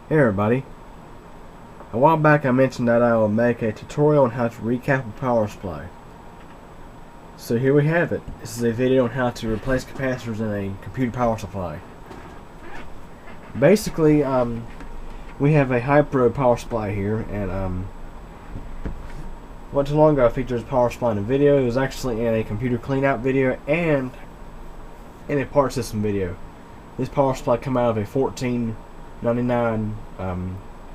Hey everybody, a while back I mentioned that I will make a tutorial on how to recap a power supply. So here we have it. This is a video on how to replace capacitors in a computer power supply. Basically, we have a HiPro power supply here, and not too long ago I featured this power supply in a video. It was actually in a computer cleanout video and in a part system video. This power supply came out of a $14.99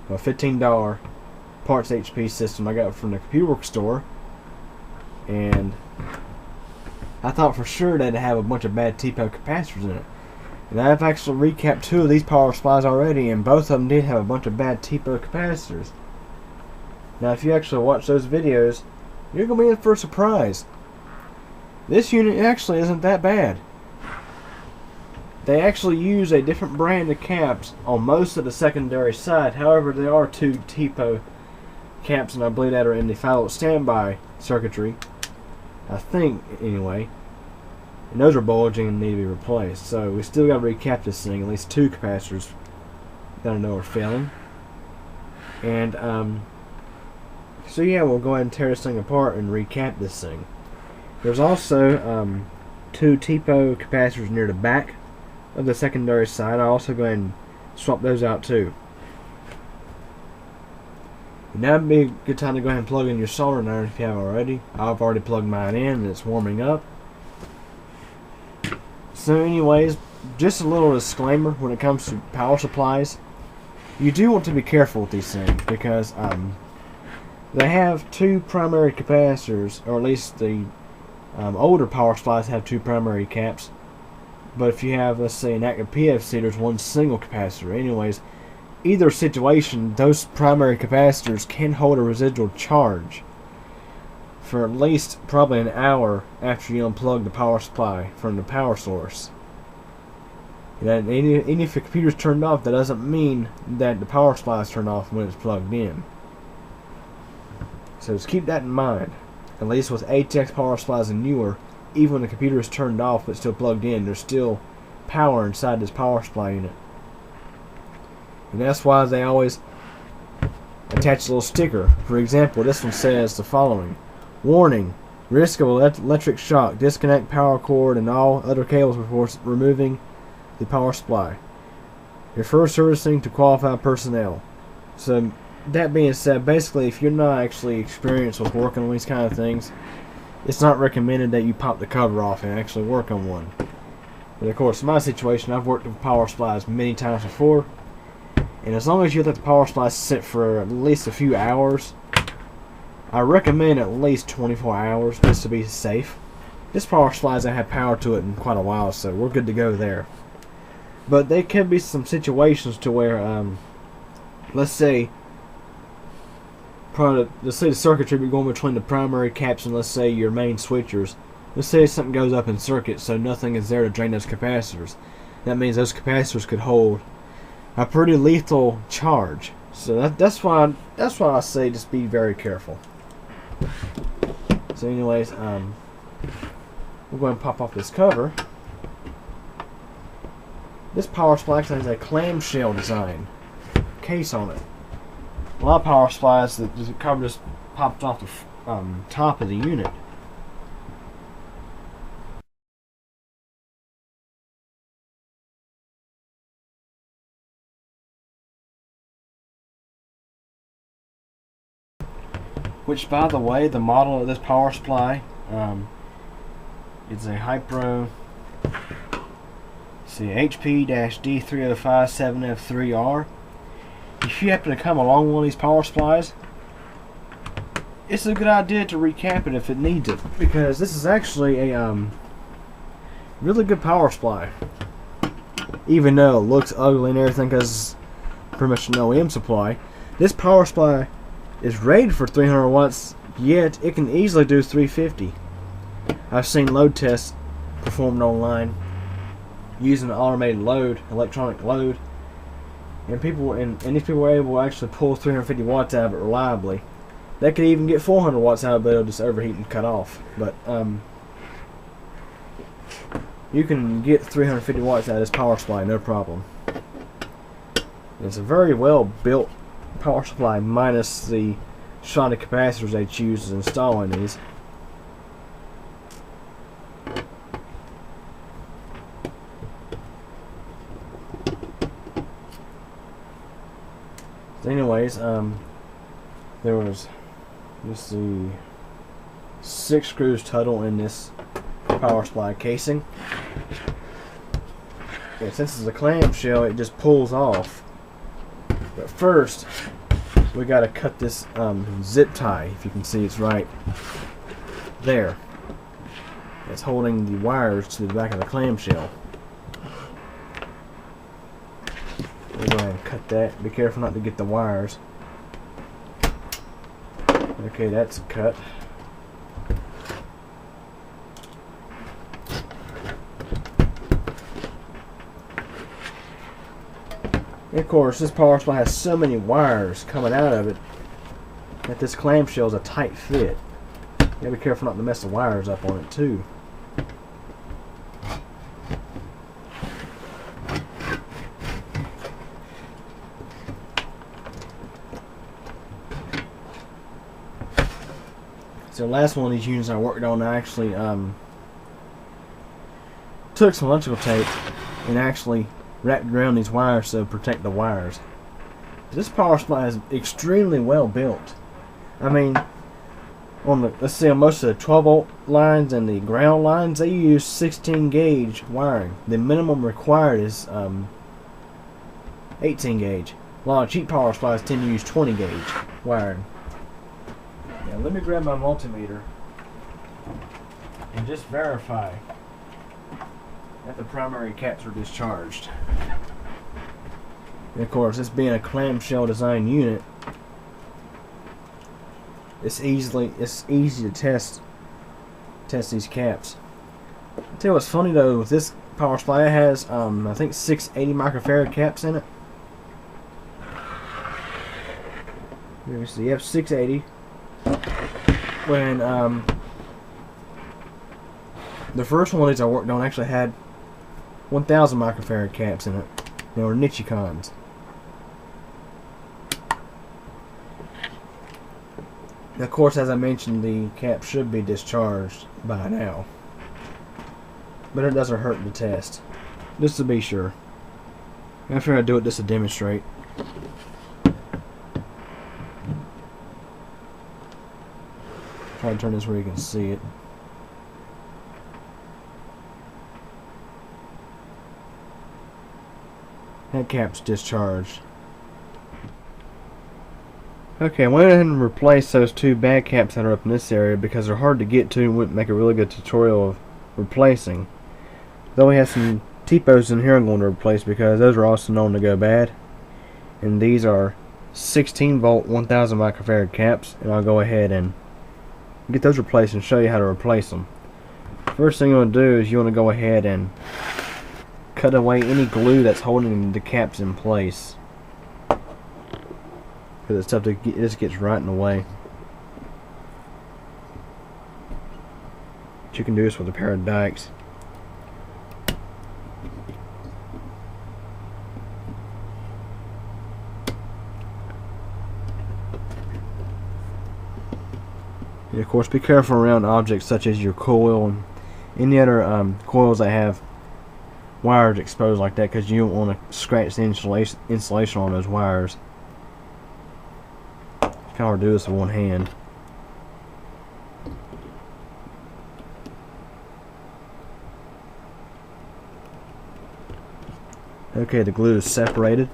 a $15 parts HP system I got from the Computer Works store, and I thought for sure they'd have a bunch of bad TPO capacitors in it. And I've actually recapped two of these power supplies already, and both of them did have a bunch of bad TPO capacitors. Now if you actually watch those videos, you're going to be in for a surprise. This unit actually isn't that bad. They actually use a different brand of caps on most of the secondary side. However, there are two TPO caps, and I believe that are in the 5-volt standby circuitry, I think, anyway. And those are bulging and need to be replaced. So we still got to recap this thing. At least two capacitors that I know are failing. And so yeah, we'll go ahead and tear this thing apart and recap this thing. There's also two TPO capacitors near the back of the secondary side. I'll also go ahead and swap those out too. Now would be a good time to go ahead and plug in your soldering iron if you haven't already. I've already plugged mine in and it's warming up. So anyways, just a little disclaimer when it comes to power supplies. You do want to be careful with these things because they have two primary capacitors, or at least the older power supplies have two primary caps. But if you have, let's say, an active PSU, there's one single capacitor. Anyways, either situation, those primary capacitors can hold a residual charge for at least probably an hour after you unplug the power supply from the power source. And even if the computer's turned off, that doesn't mean that the power supply is turned off when it's plugged in. So just keep that in mind. At least with ATX power supplies and newer, even when the computer is turned off but still plugged in, there's still power inside this power supply unit. And that's why they always attach a little sticker. For example, this one says the following: warning, risk of electric shock, disconnect power cord and all other cables before removing the power supply. Refer servicing to qualified personnel. So that being said, basically if you're not actually experienced with working on these kind of things, it's not recommended that you pop the cover off and actually work on one. But of course, in my situation, I've worked with power supplies many times before, and as long as you let the power supply sit for at least a few hours, I recommend at least 24 hours just to be safe. This power supply hasn't had power to it in quite a while, so we're good to go there. But there can be some situations to where, let's say the circuitry be going between the primary caps and let's say your main switchers. Let's say something goes up in circuit, so nothing is there to drain those capacitors. That means those capacitors could hold a pretty lethal charge. So that's why I say just be very careful. So anyways, we're going to pop off this cover. This power supply actually has a clamshell design case on it. A lot of power supplies, the cover just popped off the top of the unit. Which, by the way, the model of this power supply is a HiPro HP-D3057F3R. If you happen to come along one of these power supplies, it's a good idea to recap it if it needs it, because this is actually a really good power supply. Even though it looks ugly and everything, because it's pretty much an OEM supply, this power supply is rated for 300 watts, yet it can easily do 350. I've seen load tests performed online using an automated load, electronic load, and these people were able to actually pull 350 watts out of it reliably. They could even get 400 watts out of it, but it'll just overheat and cut off. But you can get 350 watts out of this power supply, no problem. It's a very well built power supply, minus the shunted capacitors they choose to install in these. So anyways, there was, let's see, 6 screws total in this power supply casing. And since it's a clamshell, it just pulls off. But first, we got to cut this zip tie. If you can see, it's right there. It's holding the wires to the back of the clamshell. We're going to cut that. Be careful not to get the wires. Okay, that's cut. And of course, this power supply has so many wires coming out of it that this clamshell is a tight fit. You gotta be careful not to mess the wires up on it too. So the last one of these units I worked on, I actually took some electrical tape and actually wrapped around these wires to protect the wires. This power supply is extremely well built. I mean, on the, let's see, on most of the 12 volt lines and the ground lines, they use 16 gauge wiring. The minimum required is 18 gauge. A lot of cheap power supplies tend to use 20 gauge wiring. Now let me grab my multimeter and just verify that the primary caps are discharged. And of course, this being a clamshell design unit, it's easy to test these caps. I'll tell you what's funny though, with this power supply, it has I think 680 microfarad caps in it. Let me see, you have 680. When the first one of these I worked on actually had 1,000 microfarad caps in it. They were Nichicons. Of course, as I mentioned, the cap should be discharged by now, but it doesn't hurt to test, just to be sure. I figured I'd do it just to demonstrate. Try to turn this where you can see it. That cap's discharged. Okay, I went ahead and replaced those 2 bad caps that are up in this area because they're hard to get to and wouldn't make a really good tutorial of replacing. Though we have some TPOs in here I'm going to replace because those are also known to go bad. And these are 16 volt 1000 microfarad caps, and I'll go ahead and get those replaced and show you how to replace them. First thing you want to do is you want to go ahead and cut away any glue that's holding the caps in place, because it's tough to get, it just gets right in the way. But you can do this with a pair of dikes. And of course, be careful around objects such as your coil and any other coils that have wires exposed like that, because you don't want to scratch the insulation on those wires. You can hard to do this with one hand. Okay, the glue is separated.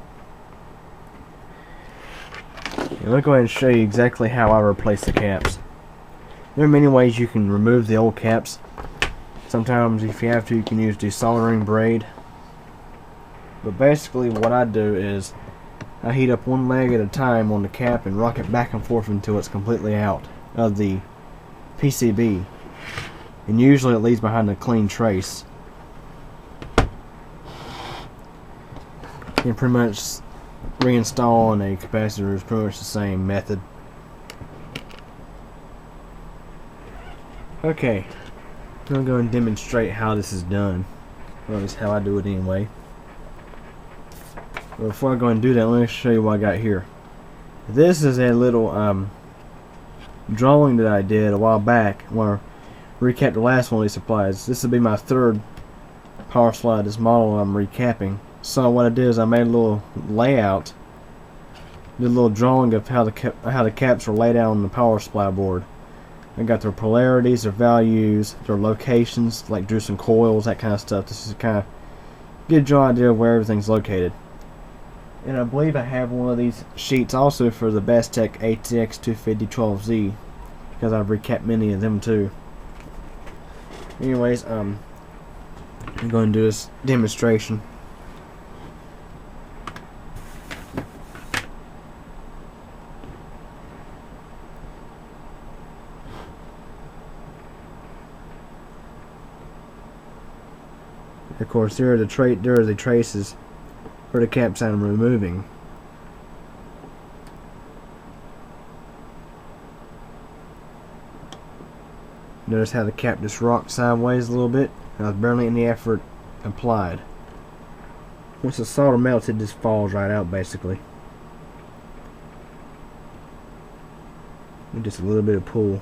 And let me go ahead and show you exactly how I replace the caps. There are many ways you can remove the old caps. Sometimes, if you have to, you can use desoldering braid. But basically what I do is I heat up one leg at a time on the cap and rock it back and forth until it's completely out of the PCB. And usually it leaves behind a clean trace. And pretty much reinstalling a capacitor is pretty much the same method. Okay, I'm going to go and demonstrate how this is done. Well, at least how I do it anyway. But before I go and do that, let me show you what I got here. This is a little drawing that I did a while back when I recapped the last one of these supplies. This will be my third power supply, this model I'm recapping. So what I did is I made a little layout, did a little drawing of how the caps are laid out on the power supply board. I got their polarities, their values, their locations, like drew some coils, that kind of stuff. This is kind of get you an idea of where everything's located. And I believe I have one of these sheets also for the Bastec ATX 250-12Z, because I've recapped many of them too. Anyways, I'm going to do this demonstration. Of course, there are the traces for the caps I'm removing. Notice how the cap just rocked sideways a little bit. There was barely any effort applied. Once the solder melts, it just falls right out basically. And just a little bit of pull.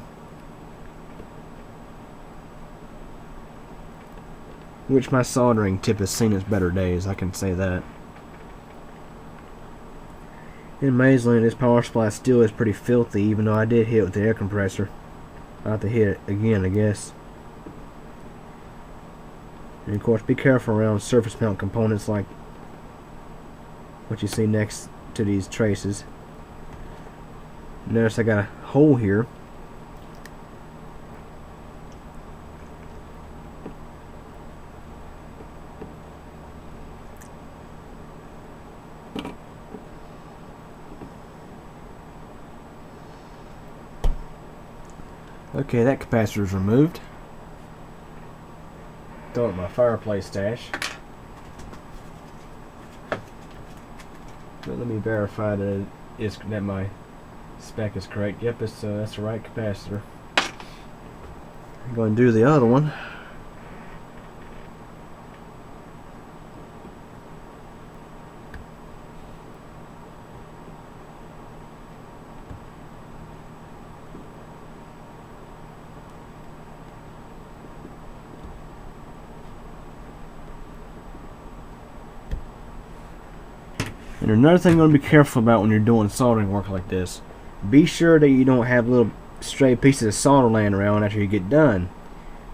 Which my soldering tip has seen its better days, I can say that. And amazingly, this power supply still is pretty filthy, even though I did hit it with the air compressor. I'll have to hit it again, I guess. And of course, be careful around surface mount components like what you see next to these traces. Notice I got a hole here. Okay, that capacitor is removed. Throw it in my fireplace stash. But let me verify that my spec is correct. Yep, that's the right capacitor. I'm going to do the other one. And another thing you want to be careful about when you're doing soldering work like this, be sure that you don't have little stray pieces of solder laying around after you get done,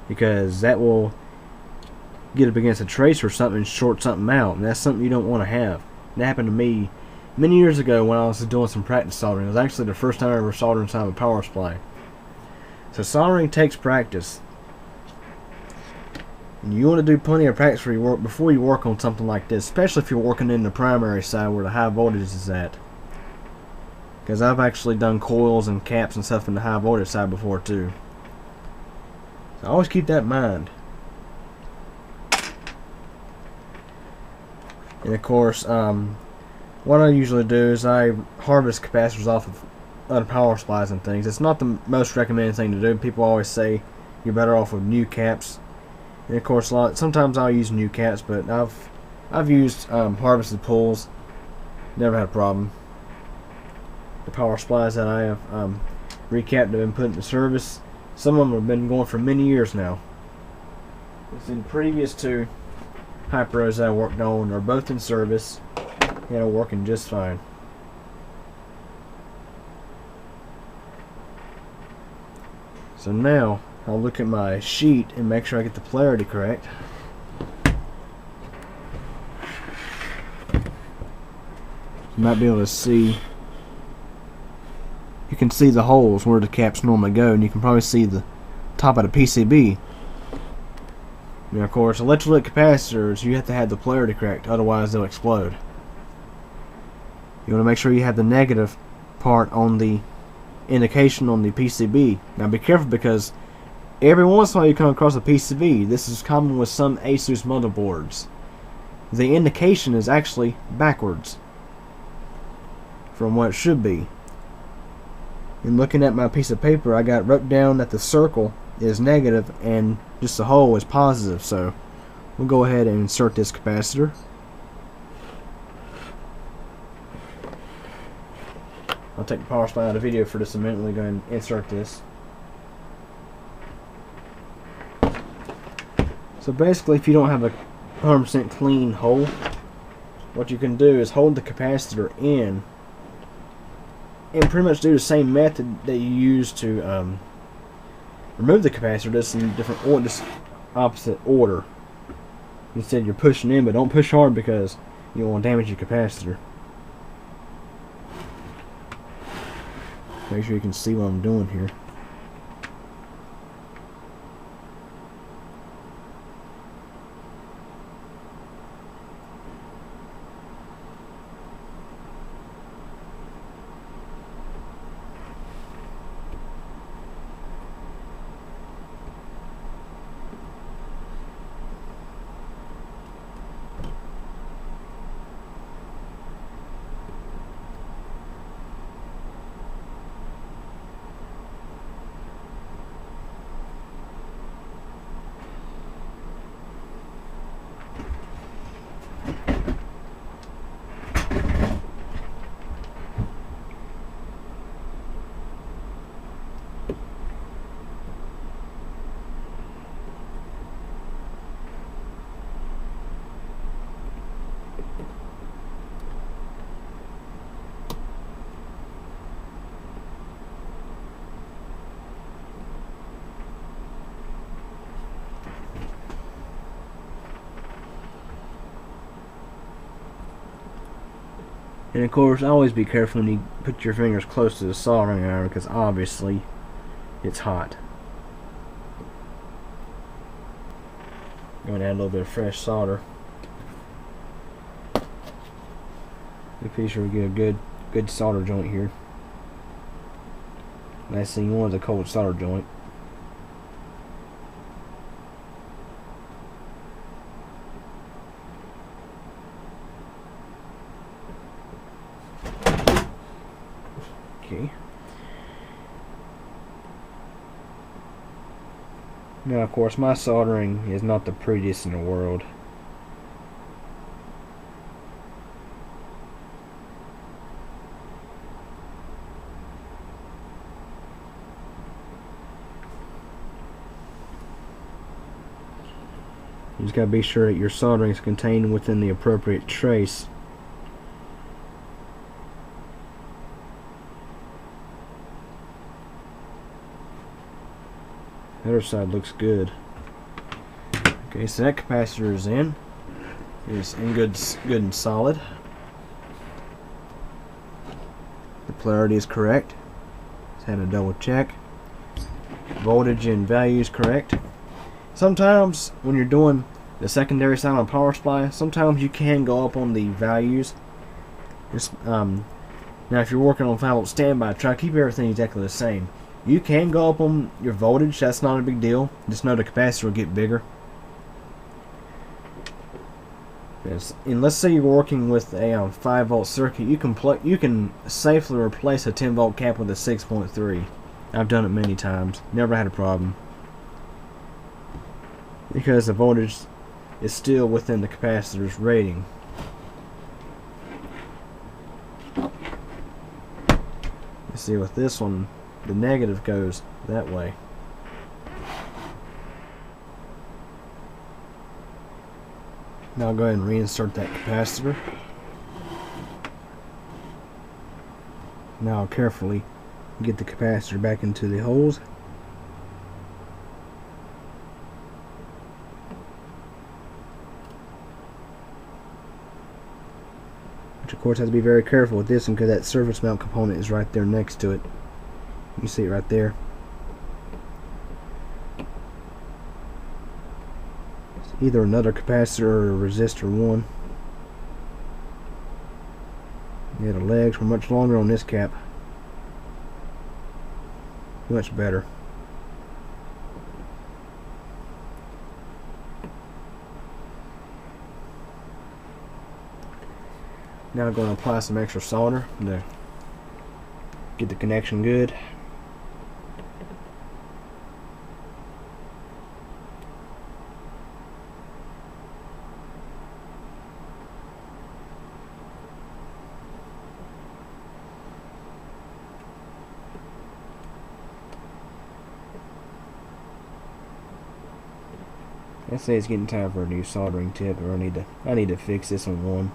because that will get up against a tracer or something and short something out, and that's something you don't want to have. That happened to me many years ago when I was doing some practice soldering. It was actually the first time I ever soldered inside of a power supply. So soldering takes practice. You want to do plenty of practice before you work on something like this, especially if you're working in the primary side where the high voltage is at. Because I've actually done coils and caps and stuff in the high voltage side before too. So always keep that in mind. And of course, what I usually do is I harvest capacitors off of other power supplies and things. It's not the most recommended thing to do. People always say you're better off with new caps. And of course, sometimes I'll use new caps, but I've used harvested pulls. Never had a problem. The power supplies that I have recapped have been put into service. Some of them have been going for many years now. It's in previous two HiPros that I worked on are both in service and are working just fine. So now I'll look at my sheet and make sure I get the polarity correct. You might be able to see, you can see the holes where the caps normally go, and you can probably see the top of the PCB. Now of course, electrolytic capacitors, you have to have the polarity correct, otherwise they'll explode. You want to make sure you have the negative part on the indication on the PCB. Now be careful, because every once in a while you come across a PCB. This is common with some ASUS motherboards. The indication is actually backwards from what it should be. And looking at my piece of paper, I got wrote down that the circle is negative and just the hole is positive. So we'll go ahead and insert this capacitor. I'll take the power supply out of the video for just a minute. Let me go ahead and insert this. So basically, if you don't have a 100% clean hole, what you can do is hold the capacitor in and pretty much do the same method that you use to remove the capacitor, just in different order, just opposite order. Instead, you're pushing in, but don't push hard because you don't want to damage your capacitor. Make sure you can see what I'm doing here. And of course, always be careful when you put your fingers close to the soldering iron, because obviously it's hot. I'm going to add a little bit of fresh solder. Be sure we get a good solder joint here. Last thing you want is a cold solder joint. Okay. Now, of course, my soldering is not the prettiest in the world. You just got to be sure that your soldering is contained within the appropriate trace. The other side looks good. Okay, so that capacitor is in. It's in good and solid. The polarity is correct. Just had to double check. Voltage and value is correct. Sometimes when you're doing the secondary side on a power supply, sometimes you can go up on the values. Now if you're working on 5-volt standby, try to keep everything exactly the same. You can go up on your voltage, that's not a big deal. Just know the capacitor will get bigger. Yes. And let's say you're working with a 5-volt circuit, you can safely replace a 10-volt cap with a 6.3. I've done it many times, never had a problem, because the voltage is still within the capacitor's rating. You see, with this one, the negative goes that way. Now I'll go ahead and reinsert that capacitor. Now I'll carefully get the capacitor back into the holes. Which of course has to be very careful with this one, because that surface mount component is right there next to it. You see it right there. It's either another capacitor or a resistor 1. Yeah, the legs were much longer on this cap. Much better. Now I'm going to apply some extra solder to get the connection good. I say it's getting time for a new soldering tip, or I need to fix this one.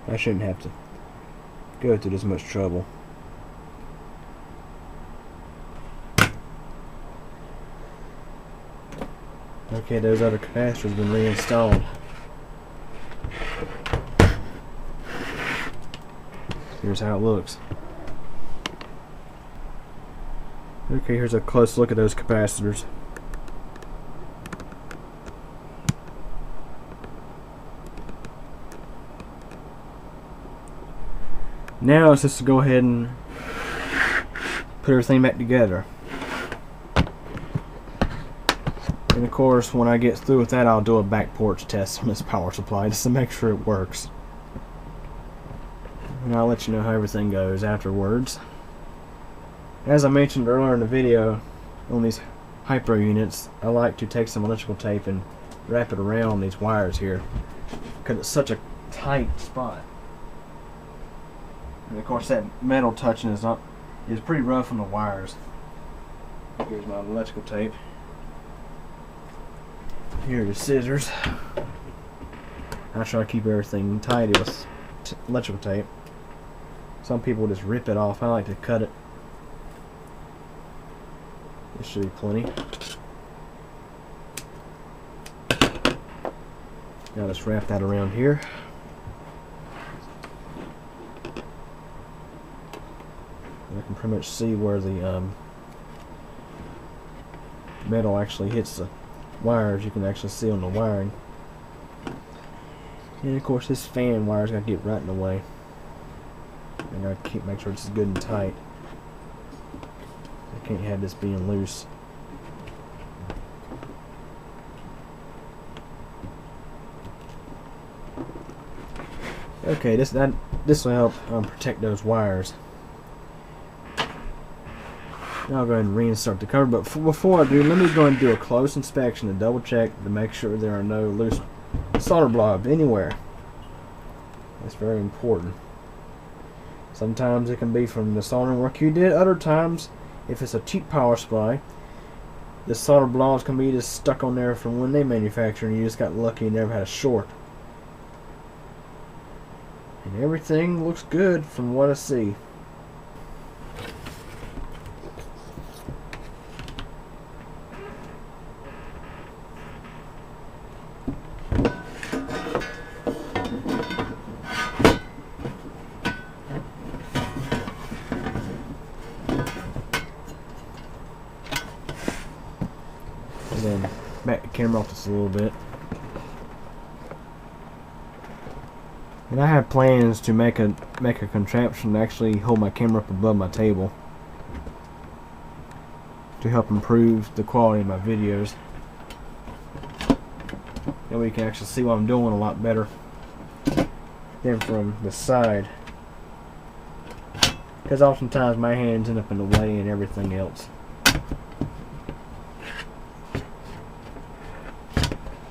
I shouldn't have to go through this much trouble. Okay, those other capacitors have been reinstalled. Here's how it looks. Okay, here's a close look at those capacitors. Now it's just to go ahead and put everything back together. And of course, when I get through with that, I'll do a back porch test on this power supply just to make sure it works. And I'll let you know how everything goes afterwards. As I mentioned earlier in the video, on these HiPro units, I like to take some electrical tape and wrap it around these wires here, because it's such a tight spot. And of course, that metal touching is pretty rough on the wires. Here's my electrical tape. Here are the scissors. I try to keep everything tight with electrical tape. Some people just rip it off. I like to cut it. This should be plenty. Now let's wrap that around here. I can pretty much see where the metal actually hits the wires. You can actually see on the wiring. And of course, this fan wire's got to get right in the way. I gotta make sure it's good and tight. I can't have this being loose. Okay, this will help protect those wires. Now I'll go ahead and reinsert the cover, but before I do, let me go ahead and do a close inspection to double check to make sure there are no loose solder blobs anywhere. That's very important. Sometimes it can be from the soldering work you did. Other times, if it's a cheap power supply, the solder blobs can be just stuck on there from when they manufactured, and you just got lucky and never had a short. And everything looks good from what I see. And then back the camera off just a little bit. And I have plans to make a contraption to actually hold my camera up above my table to help improve the quality of my videos. And we can actually see what I'm doing a lot better than from the side. Because oftentimes my hands end up in the way and everything else.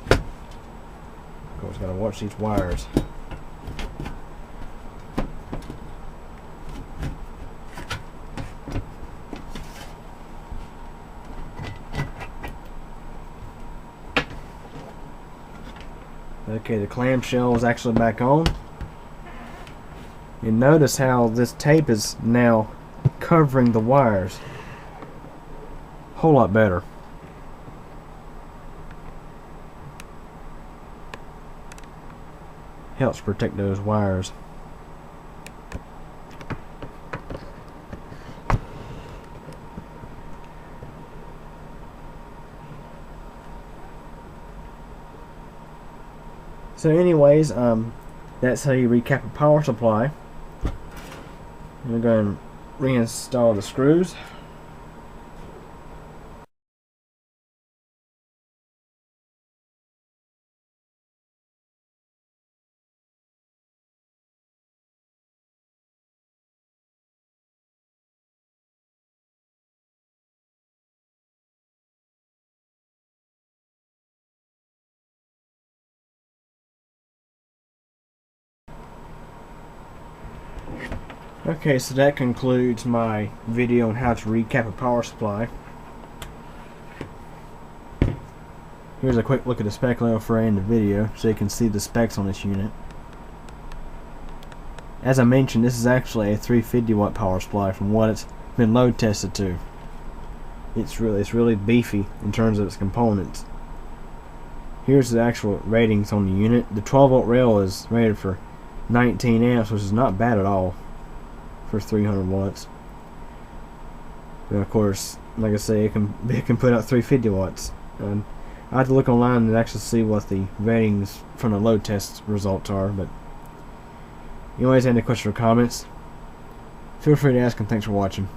Of course, gotta watch these wires. Okay, the clamshell is actually back on. You notice how this tape is now covering the wires. Whole lot better. Helps protect those wires. So anyways, that's how you recap a power supply. I'm going to reinstall the screws. Okay, so that concludes my video on how to recap a power supply. Here's a quick look at the spec level for in the video, so you can see the specs on this unit. As I mentioned, this is actually a 350 watt power supply from what it's been load tested to. It's really beefy in terms of its components. Here's the actual ratings on the unit. The 12 volt rail is rated for 19 amps, which is not bad at all for 300 watts. And of course, like I say, it can put out 350 watts. And I have to look online and actually see what the ratings from the load test results are. But anyways, any questions or comments, feel free to ask, and thanks for watching.